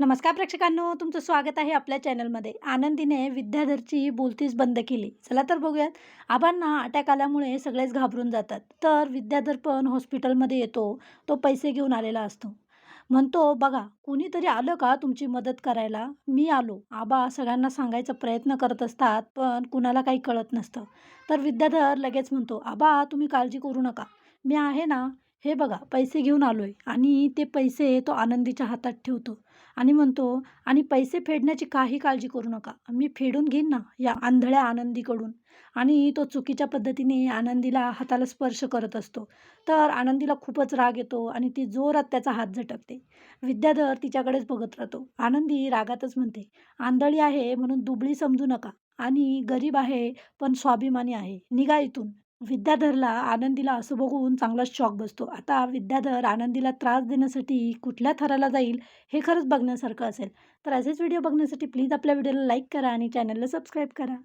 नमस्कार प्रेक्षकांनो, तुमचं स्वागत आहे आपल्या चॅनलमध्ये. आनंदीने विद्याधरची बोलतीच बंद केली. चला तर बघूयात. आबांना अटॅक आल्यामुळे सगळेच घाबरून जातात. तर विद्याधर पण हॉस्पिटलमध्ये येतो. तो पैसे घेऊन आलेला असतो. म्हणतो, "बघा, कुणीतरी आलं का तुमची मदत करायला? मी आलो." आबा सगळ्यांना सांगायचा प्रयत्न करत असतात, पण कुणाला काही कळत नसतं. तर विद्याधर लगेच म्हणतो, "आबा, तुम्ही काळजी करू नका. मी आहे ना. हे बघा, पैसे घेऊन आलोय." आणि ते पैसे तो आनंदीच्या हातात ठेवतो. आणि म्हणतो, "आणि पैसे फेडण्याची काही काळजी करू नका. मी फेडून घेईन ना या आंधळ्या आनंदीकडून." आणि तो चुकीच्या पद्धतीने आनंदीला हाताला स्पर्श करत असतो. तर आनंदीला खूपच राग येतो आणि ती जोरात त्याचा हात झटकते. विद्याधर तिच्याकडेच बघत राहतो. आनंदी रागातच म्हणते, "आंधळी आहे म्हणून दुबळी समजू नका आणि गरीब आहे पण स्वाभिमानी आहे. निघा इथून." विद्याधरला आनंदीला असं बघून चांगलाच शॉक बसतो. आता विद्याधर आनंदीला त्रास देण्यासाठी कुठल्या थराला जाईल हे खरंच बघण्यासारखं असेल. तर असेच व्हिडिओ बघण्यासाठी प्लीज आपल्या व्हिडिओला लाईक करा आणि चॅनलला सबस्क्राईब करा.